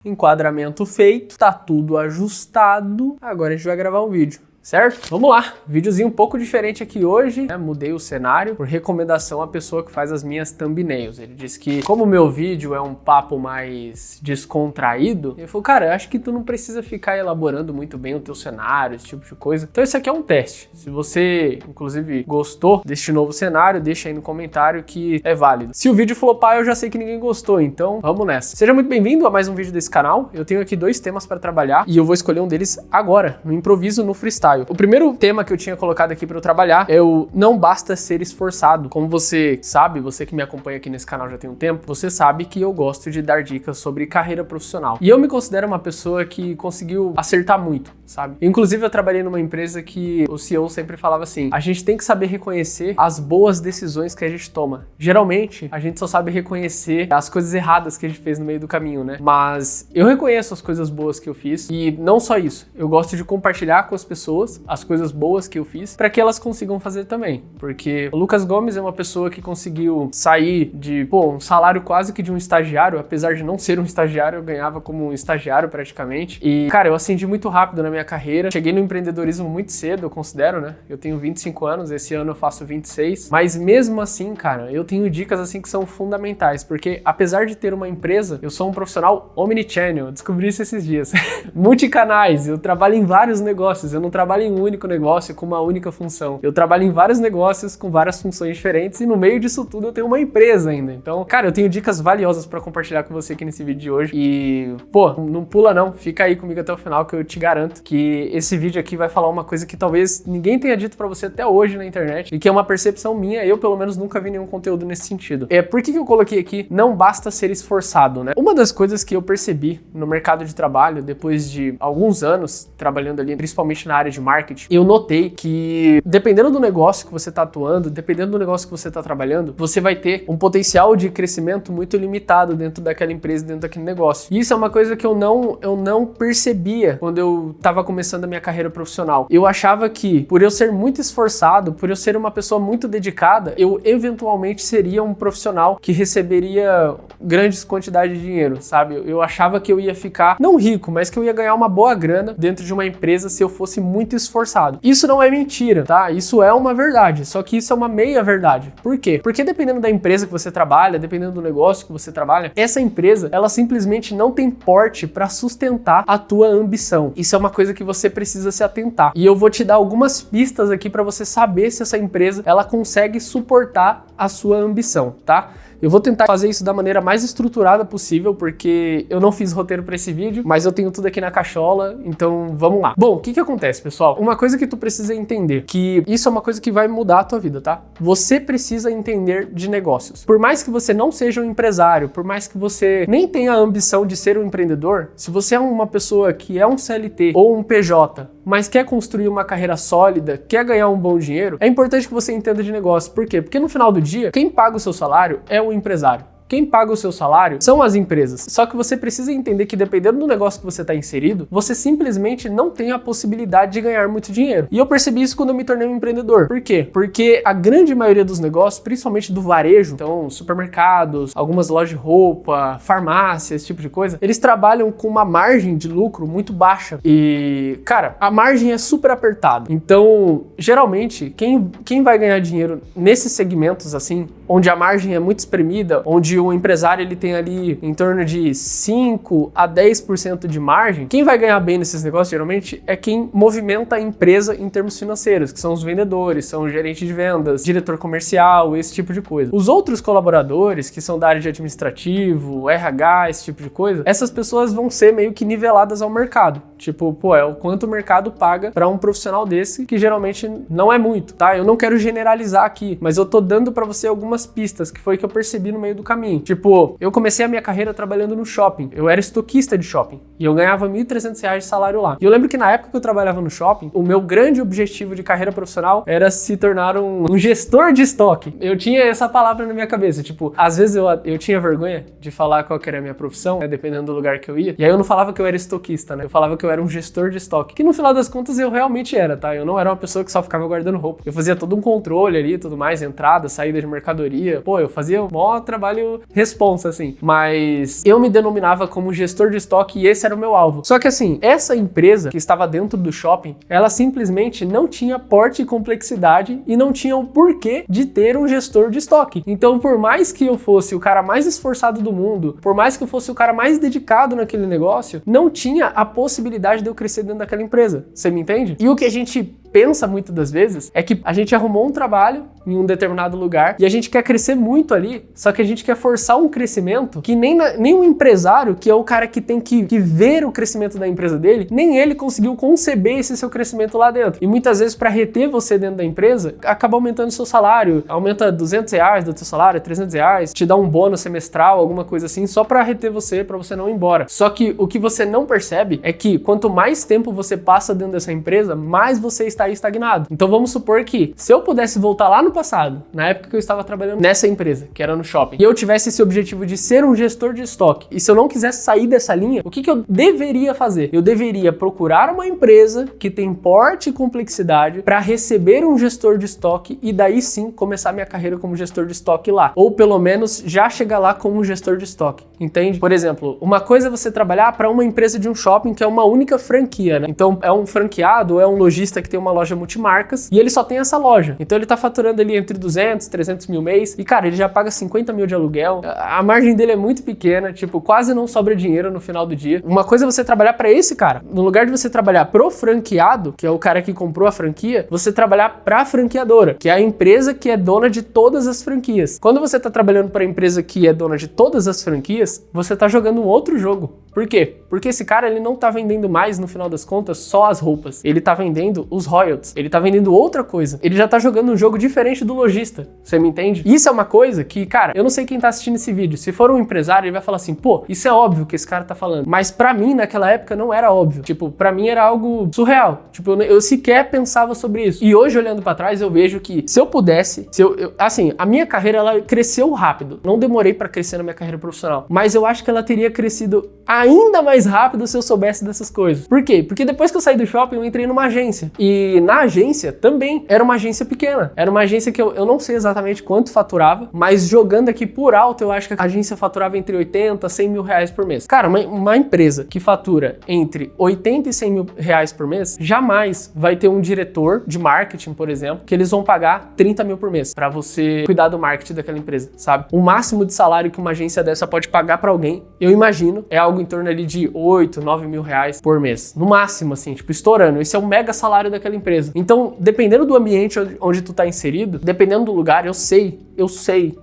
Enquadramento feito, tá tudo ajustado. Agora a gente vai gravar um vídeo. Certo? Vamos lá, videozinho um pouco diferente aqui hoje, né? Mudei o cenário por recomendação à pessoa que faz as minhas thumbnails. Ele disse que como o meu vídeo é um papo mais descontraído, ele falou, cara, eu acho que tu não precisa ficar elaborando muito bem o teu cenário, esse tipo de coisa. Então esse aqui é um teste. Se você, inclusive, gostou deste novo cenário, deixa aí no comentário que é válido. Se o vídeo flopar, eu já sei que ninguém gostou, então vamos nessa. Seja muito bem-vindo a mais um vídeo desse canal. Eu tenho aqui 2 temas para trabalhar e eu vou escolher um deles agora, no improviso, no freestyle. O primeiro tema que eu tinha colocado aqui para eu trabalhar é o não basta ser esforçado. Como você sabe, você que me acompanha aqui nesse canal já tem um tempo, você sabe que eu gosto de dar dicas sobre carreira profissional. E eu me considero uma pessoa que conseguiu acertar muito, sabe? Inclusive eu trabalhei numa empresa que o CEO sempre falava assim, a gente tem que saber reconhecer as boas decisões que a gente toma. Geralmente, a gente só sabe reconhecer as coisas erradas que a gente fez no meio do caminho, né? Mas eu reconheço as coisas boas que eu fiz e não só isso, eu gosto de compartilhar com as pessoas as coisas boas que eu fiz para que elas consigam fazer também, porque o Lucas Gomes é uma pessoa que conseguiu sair de, um salário quase que de um estagiário, apesar de não ser um estagiário, eu ganhava como um estagiário praticamente, e cara, eu ascendi muito rápido na minha carreira, cheguei no empreendedorismo muito cedo, eu considero, né, eu tenho 25 anos, esse ano eu faço 26, mas mesmo assim, cara, eu tenho dicas assim que são fundamentais, porque apesar de ter uma empresa, eu sou um profissional omnichannel, eu descobri isso esses dias, multicanais, eu trabalho em vários negócios, eu não trabalho em um único negócio com uma única função. Eu trabalho em vários negócios com várias funções diferentes e no meio disso tudo eu tenho uma empresa ainda. Então, cara, eu tenho dicas valiosas pra compartilhar com você aqui nesse vídeo de hoje. E, não pula não, fica aí comigo até o final que eu te garanto que esse vídeo aqui vai falar uma coisa que talvez ninguém tenha dito pra você até hoje na internet e que é uma percepção minha, eu pelo menos nunca vi nenhum conteúdo nesse sentido. Por que eu coloquei aqui não basta ser esforçado, né? Uma das coisas que eu percebi no mercado de trabalho depois de alguns anos trabalhando ali, principalmente na área de marketing, eu notei que dependendo do negócio que você está atuando, dependendo do negócio que você está trabalhando, você vai ter um potencial de crescimento muito limitado dentro daquela empresa, dentro daquele negócio. E isso é uma coisa que eu não percebia quando eu estava começando a minha carreira profissional. Eu achava que, por eu ser muito esforçado, por eu ser uma pessoa muito dedicada, eu eventualmente seria um profissional que receberia grandes quantidades de dinheiro, sabe? Eu achava que eu ia ficar, não rico, mas que eu ia ganhar uma boa grana dentro de uma empresa se eu fosse muito esforçado. Isso não é mentira, tá? Isso é uma verdade, só que isso é uma meia verdade. Por quê? Porque dependendo da empresa que você trabalha, dependendo do negócio que você trabalha, essa empresa, ela simplesmente não tem porte para sustentar a tua ambição. Isso é uma coisa que você precisa se atentar. E eu vou te dar algumas pistas aqui para você saber se essa empresa, ela consegue suportar a sua ambição, tá? Eu vou tentar fazer isso da maneira mais estruturada possível, porque eu não fiz roteiro para esse vídeo, mas eu tenho tudo aqui na cachola, então vamos lá. Bom, o que acontece, pessoal? Uma coisa que tu precisa entender, que isso é uma coisa que vai mudar a tua vida, tá? Você precisa entender de negócios. Por mais que você não seja um empresário, por mais que você nem tenha a ambição de ser um empreendedor, se você é uma pessoa que é um CLT ou um PJ, mas quer construir uma carreira sólida, quer ganhar um bom dinheiro, é importante que você entenda de negócio. Por quê? Porque no final do dia, quem paga o seu salário é o empresário. Quem paga o seu salário são as empresas. Só que você precisa entender que dependendo do negócio que você está inserido, você simplesmente não tem a possibilidade de ganhar muito dinheiro. E eu percebi isso quando eu me tornei um empreendedor. Por quê? Porque a grande maioria dos negócios, principalmente do varejo, então supermercados, algumas lojas de roupa, farmácias, esse tipo de coisa, eles trabalham com uma margem de lucro muito baixa. E, cara, a margem é super apertada. Então, geralmente, quem vai ganhar dinheiro nesses segmentos assim, onde a margem é muito espremida, onde o empresário ele tem ali em torno de 5 a 10% de margem, quem vai ganhar bem nesses negócios geralmente é quem movimenta a empresa em termos financeiros, que são os vendedores, são o gerente de vendas, diretor comercial, esse tipo de coisa. Os outros colaboradores, que são da área de administrativo, RH, esse tipo de coisa, essas pessoas vão ser meio que niveladas ao mercado. Tipo, é o quanto o mercado paga para um profissional desse, que geralmente não é muito, tá? Eu não quero generalizar aqui, mas eu tô dando para você algumas pistas, que foi que eu percebi no meio do caminho. Tipo, eu comecei a minha carreira trabalhando no shopping. Eu era estoquista de shopping. E eu ganhava R$1.300 de salário lá. E eu lembro que na época que eu trabalhava no shopping, o meu grande objetivo de carreira profissional era se tornar um gestor de estoque. Eu tinha essa palavra na minha cabeça. Tipo, às vezes eu tinha vergonha de falar qual que era a minha profissão, né, dependendo do lugar que eu ia. E aí eu não falava que eu era estoquista, né? Eu falava que eu era um gestor de estoque. Que no final das contas eu realmente era, tá? Eu não era uma pessoa que só ficava guardando roupa. Eu fazia todo um controle ali e tudo mais, entrada, saída de mercadoria. Eu fazia um maior trabalho muito responsa, assim. Mas eu me denominava como gestor de estoque e esse era o meu alvo. Só que assim, essa empresa que estava dentro do shopping, ela simplesmente não tinha porte e complexidade e não tinha o porquê de ter um gestor de estoque. Então, por mais que eu fosse o cara mais esforçado do mundo, por mais que eu fosse o cara mais dedicado naquele negócio, não tinha a possibilidade de eu crescer dentro daquela empresa. Você me entende? E o que a gente pensa muitas das vezes é que a gente arrumou um trabalho em um determinado lugar e a gente quer crescer muito ali, só que a gente quer forçar um crescimento que nem um empresário, que é o cara que tem que ver o crescimento da empresa dele, nem ele conseguiu conceber esse seu crescimento lá dentro. E muitas vezes, para reter você dentro da empresa, acaba aumentando o seu salário, aumenta R$200 do teu salário, R$300, te dá um bônus semestral, alguma coisa assim, só para reter você, para você não ir embora. Só que o que você não percebe é que quanto mais tempo você passa dentro dessa empresa, mais você está estagnado. Então vamos supor que se eu pudesse voltar lá no passado, na época que eu estava trabalhando nessa empresa, que era no shopping, e eu tivesse esse objetivo de ser um gestor de estoque, e se eu não quisesse sair dessa linha, o que eu deveria fazer? Eu deveria procurar uma empresa que tem porte e complexidade para receber um gestor de estoque e daí sim começar minha carreira como gestor de estoque lá. Ou pelo menos já chegar lá como um gestor de estoque, entende? Por exemplo, uma coisa é você trabalhar para uma empresa de um shopping que é uma única franquia, né? Então é um franqueado ou é um lojista que tem uma loja multimarcas e ele só tem essa loja. Então ele tá faturando ali entre 200, 300 mil mês e cara, ele já paga 50 mil de aluguel. A margem dele é muito pequena, tipo, quase não sobra dinheiro no final do dia. Uma coisa é você trabalhar para esse cara. No lugar de você trabalhar pro franqueado, que é o cara que comprou a franquia, você trabalhar pra franqueadora, que é a empresa que é dona de todas as franquias. Quando você tá trabalhando para a empresa que é dona de todas as franquias, você tá jogando um outro jogo. Por quê? Porque esse cara, ele não tá vendendo mais, no final das contas, só as roupas. Ele tá vendendo os royalties. Ele tá vendendo outra coisa. Ele já tá jogando um jogo diferente do lojista. Você me entende? Isso é uma coisa que, cara, eu não sei quem tá assistindo esse vídeo. Se for um empresário, ele vai falar assim, pô, isso é óbvio que esse cara tá falando. Mas pra mim, naquela época, não era óbvio. Tipo, pra mim era algo surreal. Tipo, eu sequer pensava sobre isso. E hoje, olhando pra trás, eu vejo que se eu pudesse, assim, a minha carreira, ela cresceu rápido. Não demorei pra crescer na minha carreira profissional. Mas eu acho que ela teria crescido ainda mais rápido se eu soubesse dessas coisas. Por quê? Porque depois que eu saí do shopping, eu entrei numa agência. E na agência também era uma agência pequena. Era uma agência que eu não sei exatamente quanto faturava, mas jogando aqui por alto, eu acho que a agência faturava entre 80 a 100 mil reais por mês. Cara, uma empresa que fatura entre 80 e 100 mil reais por mês, jamais vai ter um diretor de marketing, por exemplo, que eles vão pagar 30 mil por mês pra você cuidar do marketing daquela empresa, sabe? O máximo de salário que uma agência dessa pode pagar pra alguém, eu imagino, é algo em torno ali de 8, 9 mil reais por mês. No máximo, assim, tipo, estourando. Esse é o mega salário daquela empresa. Então, dependendo do ambiente onde tu tá inserido, dependendo do lugar, eu sei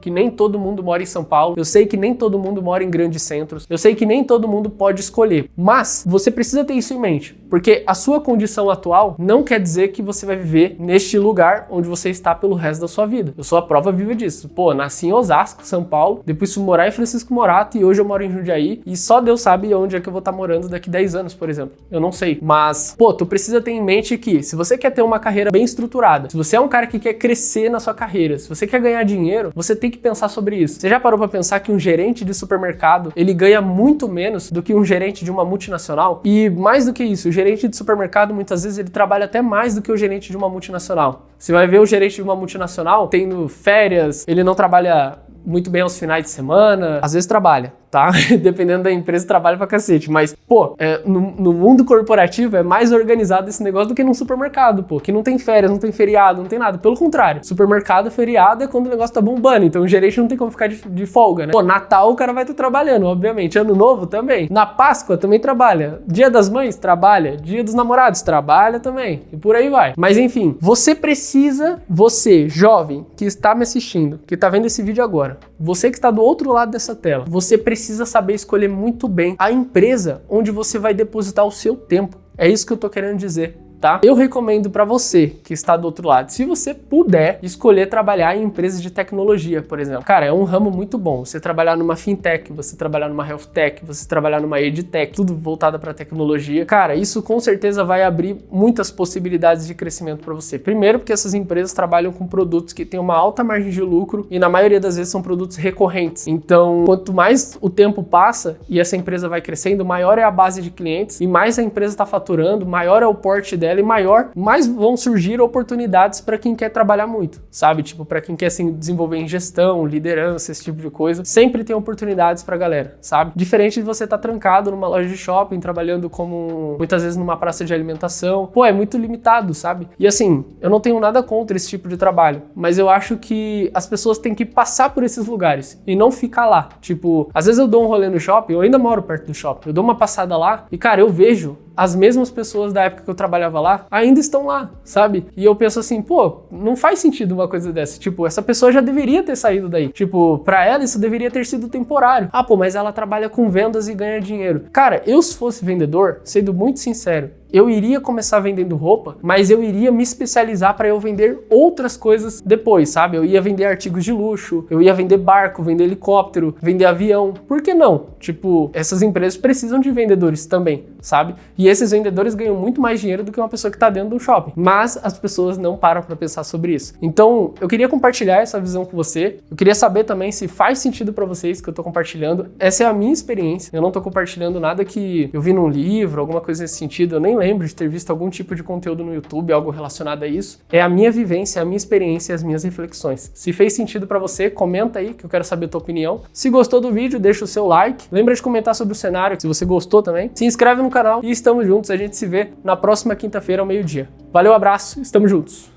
que nem todo mundo mora em São Paulo, eu sei que nem todo mundo mora em grandes centros, eu sei que nem todo mundo pode escolher, mas você precisa ter isso em mente, porque a sua condição atual não quer dizer que você vai viver neste lugar onde você está pelo resto da sua vida. Eu sou a prova viva disso. Pô, nasci em Osasco, São Paulo, depois fui morar em Francisco Morato e hoje eu moro em Jundiaí e só Deus sabe onde é que eu vou estar morando daqui 10 anos, por exemplo. Eu não sei. Mas, pô, tu precisa ter em mente que se você quer ter uma carreira bem estruturada, se você é um cara que quer crescer na sua carreira, se você quer ganhar dinheiro, você tem que pensar sobre isso. Você já parou pra pensar que um gerente de supermercado, ele ganha muito menos do que um gerente de uma multinacional? E mais do que isso, o gerente de supermercado, muitas vezes, ele trabalha até mais do que o gerente de uma multinacional. Você vai ver o gerente de uma multinacional tendo férias, ele não trabalha muito bem aos finais de semana, às vezes trabalha, tá? Dependendo da empresa, trabalha pra cacete, mas, pô, no mundo corporativo é mais organizado esse negócio do que num supermercado, pô, que não tem férias, não tem feriado, não tem nada, pelo contrário, supermercado, feriado é quando o negócio tá bombando, então o gerente não tem como ficar de folga, né? Pô, Natal o cara vai estar trabalhando, obviamente, Ano Novo também, na Páscoa também trabalha, Dia das Mães trabalha, Dia dos Namorados trabalha também, e por aí vai. Mas enfim, você, jovem, que está me assistindo, que tá vendo esse vídeo agora, você que está do outro lado dessa tela, você precisa saber escolher muito bem a empresa onde você vai depositar o seu tempo. É isso que eu tô querendo dizer. Tá? Eu recomendo para você que está do outro lado, se você puder escolher trabalhar em empresas de tecnologia, por exemplo. Cara, é um ramo muito bom. Você trabalhar numa fintech, você trabalhar numa health tech, você trabalhar numa edtech, tudo voltado para tecnologia. Cara, isso com certeza vai abrir muitas possibilidades de crescimento para você. Primeiro, porque essas empresas trabalham com produtos que têm uma alta margem de lucro e na maioria das vezes são produtos recorrentes. Então, quanto mais o tempo passa e essa empresa vai crescendo, maior é a base de clientes e mais a empresa está faturando, maior é o porte dela dela e maior, mais vão surgir oportunidades para quem quer trabalhar muito, sabe? Tipo, para quem quer se desenvolver em gestão, liderança, esse tipo de coisa, sempre tem oportunidades pra galera, sabe? Diferente de você estar trancado numa loja de shopping, trabalhando como, muitas vezes, numa praça de alimentação. Pô, é muito limitado, sabe? E assim, eu não tenho nada contra esse tipo de trabalho, mas eu acho que as pessoas têm que passar por esses lugares e não ficar lá. Tipo, às vezes eu dou um rolê no shopping, eu ainda moro perto do shopping, eu dou uma passada lá e, cara, eu vejo as mesmas pessoas da época que eu trabalhava lá ainda estão lá, sabe? E eu penso assim, pô, não faz sentido uma coisa dessa. Tipo, essa pessoa já deveria ter saído daí. Tipo, pra ela isso deveria ter sido temporário. Ah, pô, mas ela trabalha com vendas e ganha dinheiro. Cara, eu se fosse vendedor, sendo muito sincero, eu iria começar vendendo roupa, mas eu iria me especializar para eu vender outras coisas depois, sabe? Eu ia vender artigos de luxo, eu ia vender barco, vender helicóptero, vender avião. Por que não? Tipo, essas empresas precisam de vendedores também, sabe? E esses vendedores ganham muito mais dinheiro do que uma pessoa que está dentro de um shopping. Mas as pessoas não param para pensar sobre isso. Então, eu queria compartilhar essa visão com você. Eu queria saber também se faz sentido para vocês que eu tô compartilhando. Essa é a minha experiência. Eu não tô compartilhando nada que eu vi num livro, alguma coisa nesse sentido. Eu nem lembro de ter visto algum tipo de conteúdo no YouTube, algo relacionado a isso. É a minha vivência, a minha experiência e as minhas reflexões. Se fez sentido pra você, comenta aí que eu quero saber a tua opinião. Se gostou do vídeo, deixa o seu like. Lembra de comentar sobre o cenário, se você gostou também. Se inscreve no canal e estamos juntos. A gente se vê na próxima quinta-feira ao meio-dia. Valeu, abraço, estamos juntos.